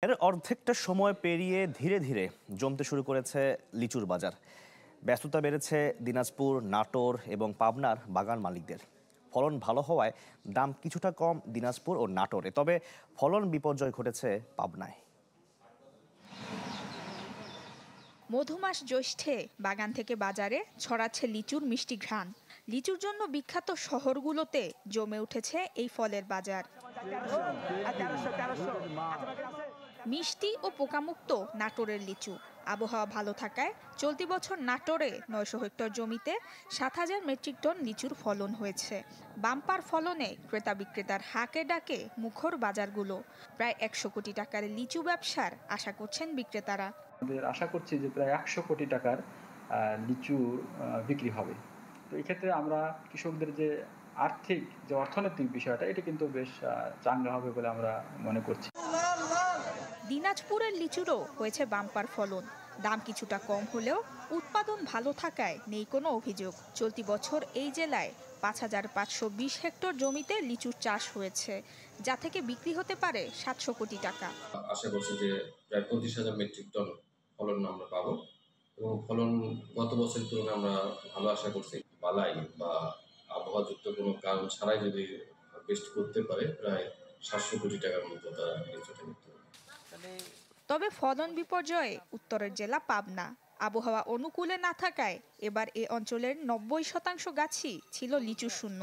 এর অর্ধেকটা সময় পেরিয়ে ধীরে ধীরে জমতে শুরু করেছে লিচুর বাজার। ব্যস্ততা বেড়েছে দিনাজপুর, নাটোর এবং পাবনার বাগান মালিকদের। ফলন ভালো হওয়ায় দাম কিছুটা কম দিনাজপুর ও নাটোরে, তবে ফলন বিপর্যয় ঘটেছে পাবনায়। মধুমাস জ্যৈষ্ঠে বাগান থেকে বাজারে ছড়াচ্ছে লিচুর মিষ্টি ঘ্রাণ। লিচুর জন্য বিখ্যাত শহরগুলোতে জমে উঠেছে এই ফলের বাজার। মিষ্টি ও পোকামুক্ত নাটোরের লিচু। আবহাওয়া ভালো থাকায় চলতি বছর নাটোরে ৯০০ হেক্টর জমিতে ৭,০০০ মেট্রিক টন লিচুর ফলন হয়েছে। বাম্পার ফলনে ক্রেতা বিক্রেতার হাঁকে ডাকে মুখর বাজারগুলো। প্রায় ১০০ কোটি টাকার লিচু ব্যবসার আশা করছেন বিক্রেতারা। আমাদের আশা করছি যে প্রায় ১০০ কোটি টাকার লিচু বিক্রি হবে। তো এই ক্ষেত্রে আমরা কৃষকদের যে আর্থিক যে অর্থনৈতিক বিষয়টা, এটা কিন্তু বেশ চাঙ্গা হবে বলে আমরা মনে করছি। দিনাজপুরের লিচুরও হয়েছে বাম্পার ফলন। দাম কিছুটা কম হলেও উৎপাদন ভালো থাকায় নেই কোনো অভিযোগ। চলতি বছর এই জেলায় ৫,৫২০ হেক্টর জমিতে লিচুর চাষ হয়েছে, যা থেকে বিক্রি হতে পারে ৭০০ কোটি টাকা। আশা করছি যে প্রায় ২৫,০০০ মেট্রিক টন ফলন আমরা পাবো এবং ফলন গত বছরের তুলনায় আমরা ভালো আশা করছি। বালাই বা আবহাওয়াযুক্ত কোনো কারণ ছাড়াই যদি বৃষ্টি করতে পারে, প্রায় ৭০০ কোটি টাকার মতো তারা লিচুটা নিতে পারে। তবে ফলন বিপর্যয়ে উত্তরের জেলা পাবনা। আবহাওয়া অনুকূলে না থাকায় এবার এ অঞ্চলের ৯০% গাছই ছিল লিচু শূন্য।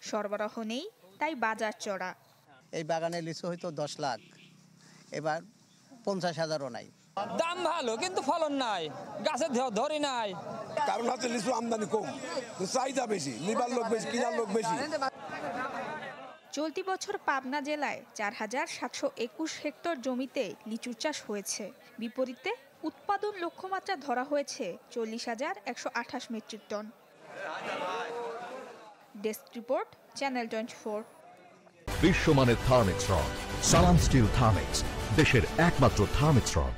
সরবরাহ নেই, তাই বাজার চড়া। এই বাগানে লিচু হয়তো ১০ লাখ, এবার ৫০,০০০ও নাই। দাম ভালো কিন্তু ফলন নাই, গাছে ধরি নাই। কারণ হচ্ছে লিচু আমদানি কম, চাহিদা বেশি, নিবার লোক বেশি, কিনার লোক বেশি। চলতি বছর পাবনা জেলায় ৪,৭২১ হেক্টর জমিতে লিচু চাষ হয়েছে। বিপরীতে উৎপাদন লক্ষ্যমাত্রা ধরা হয়েছে ৪০,১২৮ metric ton. Desk report, channel 24। বিশ্বমানের Thermex rod, Salam Steel Thermex, দেশের একমাত্র থার্মিক্স রড।